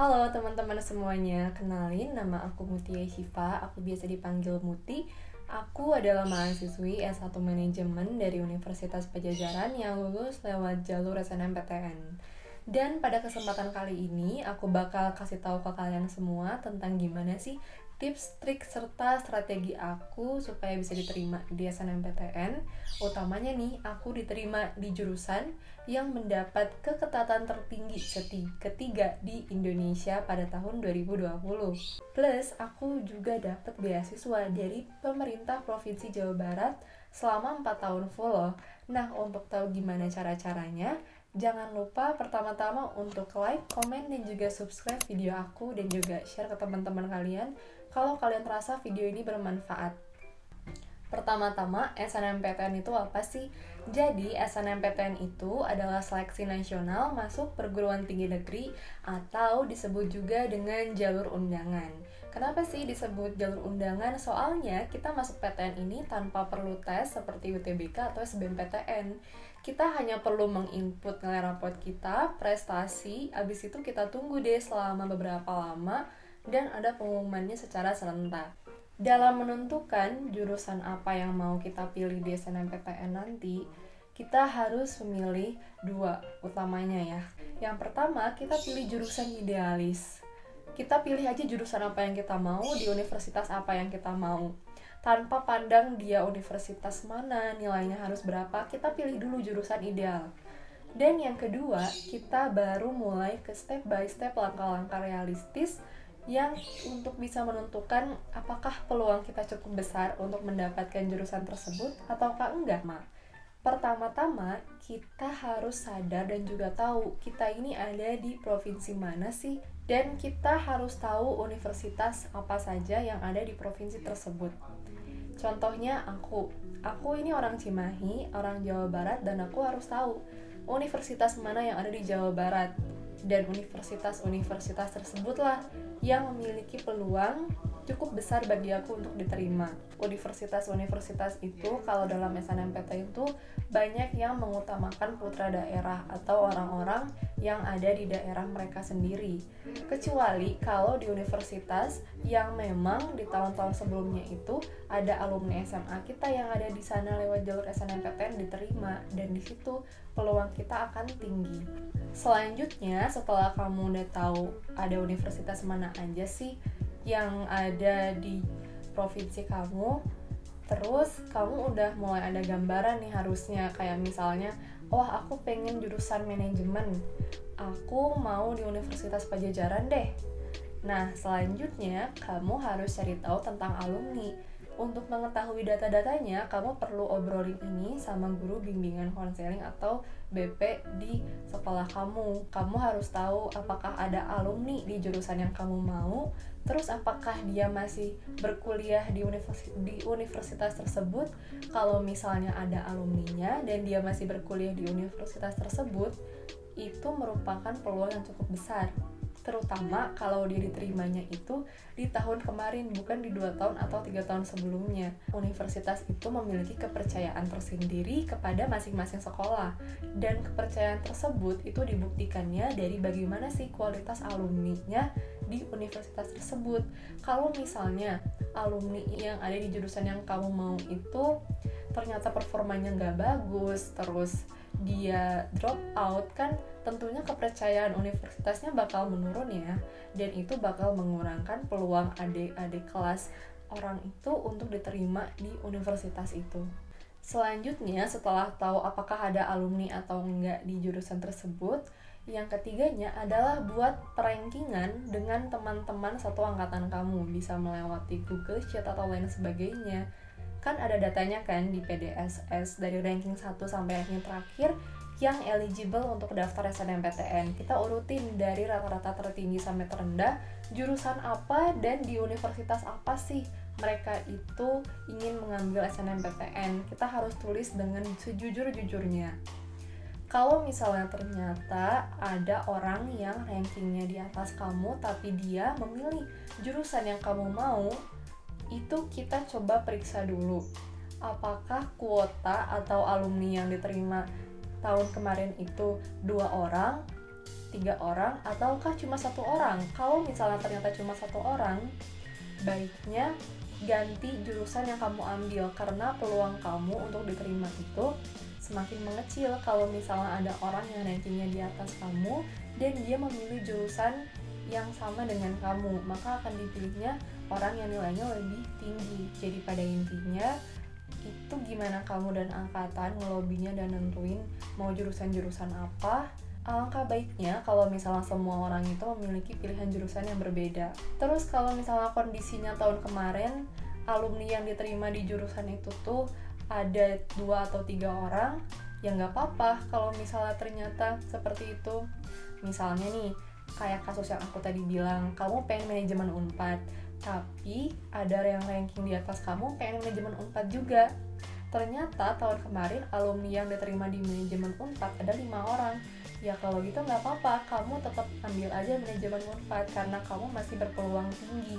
Halo teman-teman semuanya, kenalin nama aku Mutia Syifa, aku biasa dipanggil Muti. Aku adalah mahasiswi S1 Manajemen dari Universitas Pajajaran yang lulus lewat jalur SNMPTN. Dan pada kesempatan kali ini, aku bakal kasih tahu ke kalian semua tentang gimana sih tips, trik, serta strategi aku supaya bisa diterima di SNMPTN. Utamanya nih, aku diterima di jurusan yang mendapat keketatan tertinggi ketiga di Indonesia pada tahun 2020. Plus, aku juga dapat beasiswa dari pemerintah Provinsi Jawa Barat selama 4 tahun full loh. Nah, untuk tahu gimana cara-caranya, jangan lupa pertama-tama untuk like, komen, dan juga subscribe video aku dan juga share ke teman-teman kalian kalau kalian merasa video ini bermanfaat. Pertama-tama, SNMPTN itu apa sih? Jadi, SNMPTN itu adalah seleksi nasional masuk perguruan tinggi negeri atau disebut juga dengan jalur undangan. Kenapa sih disebut jalur undangan? Soalnya kita masuk PTN ini tanpa perlu tes seperti UTBK atau SBMPTN. Kita hanya perlu menginput nilai raport kita, prestasi, abis itu kita tunggu deh selama beberapa lama dan ada pengumumannya secara serentak. Dalam menentukan jurusan apa yang mau kita pilih di SNMPTN nanti, kita harus memilih dua utamanya ya. Yang pertama, kita pilih jurusan idealis. Kita pilih aja jurusan apa yang kita mau, di universitas apa yang kita mau. Tanpa pandang dia universitas mana, nilainya harus berapa, kita pilih dulu jurusan ideal. Dan yang kedua, kita baru mulai ke step by step langkah-langkah realistis yang untuk bisa menentukan apakah peluang kita cukup besar untuk mendapatkan jurusan tersebut ataukah enggak. Pertama-tama, kita harus sadar dan juga tahu kita ini ada di provinsi mana sih, dan kita harus tahu universitas apa saja yang ada di provinsi tersebut. Contohnya aku ini orang Cimahi, orang Jawa Barat, dan aku harus tahu universitas mana yang ada di Jawa Barat. Dan universitas-universitas tersebutlah yang memiliki peluang cukup besar bagi aku untuk diterima. Universitas-universitas itu kalau dalam SNMPTN itu banyak yang mengutamakan putra daerah atau orang-orang yang ada di daerah mereka sendiri. Kecuali kalau di universitas yang memang di tahun-tahun sebelumnya itu ada alumni SMA kita yang ada di sana lewat jalur SNMPTN diterima, dan di situ peluang kita akan tinggi. Selanjutnya, setelah kamu udah tahu ada universitas mana aja sih yang ada di provinsi kamu, terus kamu udah mulai ada gambaran nih harusnya, kayak misalnya, wah aku pengen jurusan manajemen, aku mau di Universitas Pajajaran deh. Nah, selanjutnya kamu harus cari tahu tentang alumni. Untuk mengetahui data-datanya, kamu perlu obrolin ini sama guru bimbingan konseling atau BP di sekolah kamu. Kamu harus tahu apakah ada alumni di jurusan yang kamu mau, terus apakah dia masih berkuliah di universitas tersebut. Kalau misalnya ada alumninya dan dia masih berkuliah di universitas tersebut, itu merupakan peluang yang cukup besar. Terutama kalau dia diterimanya itu di tahun kemarin, bukan di 2 tahun atau 3 tahun sebelumnya. Universitas itu memiliki kepercayaan tersendiri kepada masing-masing sekolah, dan kepercayaan tersebut itu dibuktikannya dari bagaimana sih kualitas alumninya di universitas tersebut. Kalau misalnya alumni yang ada di jurusan yang kamu mau itu ternyata performanya nggak bagus, terus dia drop out, kan tentunya kepercayaan universitasnya bakal menurun ya, dan itu bakal mengurangkan peluang adik-adik kelas orang itu untuk diterima di universitas itu. Selanjutnya, setelah tahu apakah ada alumni atau enggak di jurusan tersebut, yang ketiganya adalah buat perankingan dengan teman-teman satu angkatan kamu, bisa melewati Google Sheet atau lain sebagainya. Kan ada datanya kan di PDSS dari ranking 1 sampai ranking terakhir yang eligible untuk daftar SNMPTN. Kita urutin dari rata-rata tertinggi sampai terendah, jurusan apa dan di universitas apa sih mereka itu ingin mengambil SNMPTN. Kita harus tulis dengan sejujur-jujurnya. Kalau misalnya ternyata ada orang yang rankingnya di atas kamu tapi dia memilih jurusan yang kamu mau, itu kita coba periksa dulu apakah kuota atau alumni yang diterima tahun kemarin itu 2 orang 3 orang ataukah cuma 1 orang? Kalau misalnya ternyata cuma 1 orang, baiknya ganti jurusan yang kamu ambil, karena peluang kamu untuk diterima itu semakin mengecil kalau misalnya ada orang yang rankingnya di atas kamu dan dia memilih jurusan yang sama dengan kamu, maka akan dipilihnya orang yang nilainya lebih tinggi. Jadi pada intinya itu gimana kamu dan angkatan ngelobinya dan nentuin mau jurusan-jurusan apa. Alangkah baiknya kalau misalnya semua orang itu memiliki pilihan jurusan yang berbeda. Terus kalau misalnya kondisinya tahun kemarin alumni yang diterima di jurusan itu tuh ada 2 atau 3 orang, ya nggak apa-apa kalau misalnya ternyata seperti itu. Misalnya nih, kayak kasus yang aku tadi bilang, kamu pengen manajemen Unpad, tapi ada yang ranking di atas kamu pengen manajemen Unpad juga. Ternyata tahun kemarin alumni yang diterima di manajemen Unpad ada 5 orang. Ya kalau gitu nggak apa-apa, kamu tetap ambil aja manajemen Unpad karena kamu masih berpeluang tinggi.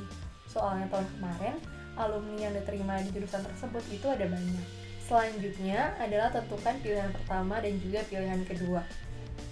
Soalnya tahun kemarin alumni yang diterima di jurusan tersebut itu ada banyak. Selanjutnya adalah tentukan pilihan pertama dan juga pilihan kedua.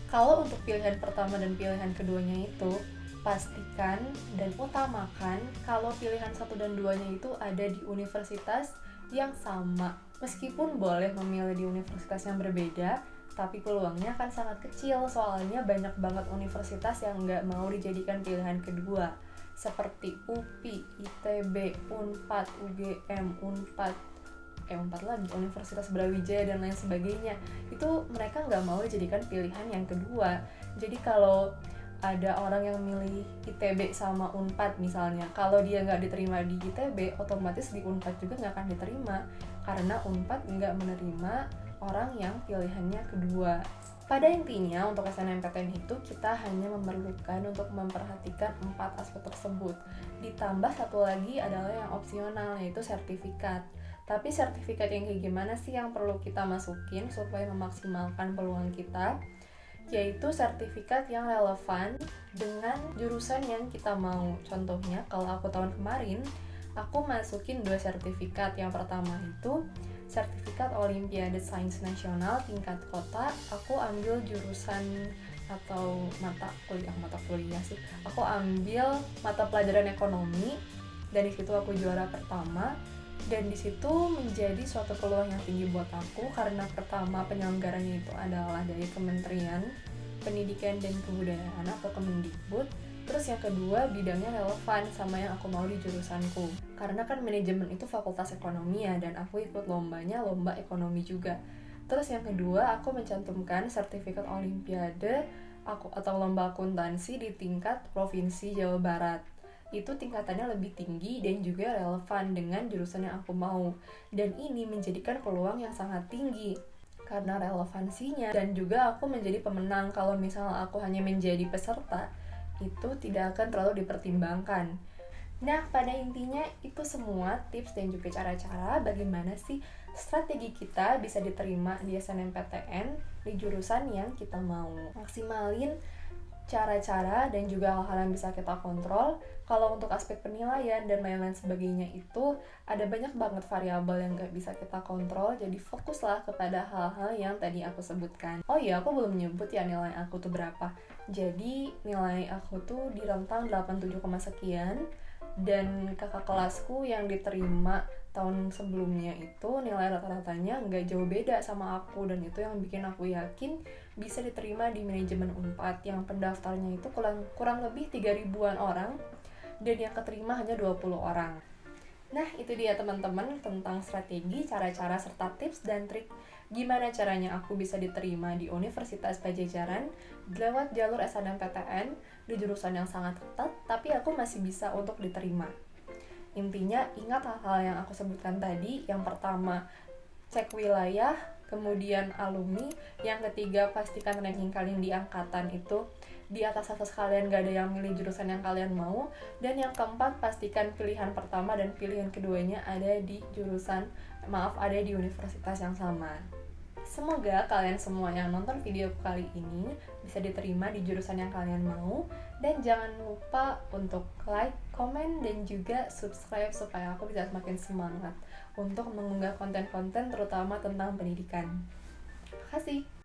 Kalau untuk pilihan pertama dan pilihan keduanya itu, pastikan dan utamakan kalau pilihan 1 dan 2-nya itu ada di universitas yang sama. Meskipun boleh memilih di universitas yang berbeda, tapi peluangnya akan sangat kecil, soalnya banyak banget universitas yang nggak mau dijadikan pilihan kedua, seperti UPI, ITB, Unpad, UGM, Unpad lagi, Universitas Brawijaya dan lain sebagainya. Itu mereka nggak mau dijadikan pilihan yang kedua. Jadi kalau ada orang yang milih ITB sama Unpad misalnya, kalau dia nggak diterima di ITB, otomatis di Unpad juga nggak akan diterima, karena Unpad nggak menerima orang yang pilihannya kedua. Pada intinya, untuk SNMPTN itu kita hanya memerlukan untuk memperhatikan 4 aspek tersebut. Ditambah satu lagi adalah yang opsional, yaitu sertifikat. Tapi sertifikat yang kayak gimana sih yang perlu kita masukin supaya memaksimalkan peluang kita? Yaitu sertifikat yang relevan dengan jurusan yang kita mau. Contohnya, kalau aku tahun kemarin, aku masukin 2 sertifikat. Yang pertama itu sertifikat Olimpiade Sains Nasional tingkat kota. Aku ambil jurusan atau mata kuliah sih. Aku ambil mata pelajaran ekonomi dan di situ aku juara pertama. Dan di situ menjadi suatu peluang yang tinggi buat aku karena pertama penyelenggaranya itu adalah dari Kementerian Pendidikan dan Kebudayaan atau Kemendikbud. Terus yang kedua, bidangnya relevan sama yang aku mau di jurusanku. Karena kan manajemen itu fakultas ekonomi ya, dan aku ikut lombanya, lomba ekonomi juga. Terus yang kedua, aku mencantumkan sertifikat Olimpiade atau lomba akuntansi di tingkat Provinsi Jawa Barat. Itu tingkatannya lebih tinggi dan juga relevan dengan jurusan yang aku mau. Dan ini menjadikan peluang yang sangat tinggi karena relevansinya, dan juga aku menjadi pemenang. Kalau misalnya aku hanya menjadi peserta, itu tidak akan terlalu dipertimbangkan. Nah, pada intinya itu semua tips dan juga cara-cara bagaimana sih strategi kita bisa diterima di SNMPTN di jurusan yang kita mau. Maksimalin cara-cara dan juga hal-hal yang bisa kita kontrol. Kalau untuk aspek penilaian dan lain-lain sebagainya itu ada banyak banget variabel yang gak bisa kita kontrol, jadi fokuslah kepada hal-hal yang tadi aku sebutkan. Oh iya, aku belum nyebut ya nilai aku tuh berapa. Jadi nilai aku tuh di rentang 87, sekian, dan kakak kelasku yang diterima tahun sebelumnya itu nilai rata-ratanya nggak jauh beda sama aku, dan itu yang bikin aku yakin bisa diterima di manajemen Unpad yang pendaftarnya itu kurang lebih 3.000-an orang dan yang keterima hanya 20 orang. Nah, itu dia teman-teman tentang strategi, cara-cara, serta tips dan trik gimana caranya aku bisa diterima di Universitas Padjadjaran lewat jalur SNMPTN di jurusan yang sangat ketat, tapi aku masih bisa untuk diterima. Intinya, ingat hal-hal yang aku sebutkan tadi. Yang pertama, cek wilayah, kemudian alumni. Yang ketiga, pastikan ranking kalian di angkatan itu di atas kalian, gak ada yang milih jurusan yang kalian mau. Dan yang keempat, pastikan pilihan pertama dan pilihan keduanya ada di universitas yang sama. Semoga kalian semua yang nonton video kali ini bisa diterima di jurusan yang kalian mau. Dan jangan lupa untuk like, komen, dan juga subscribe supaya aku bisa semakin semangat untuk mengunggah konten-konten terutama tentang pendidikan. Terima kasih.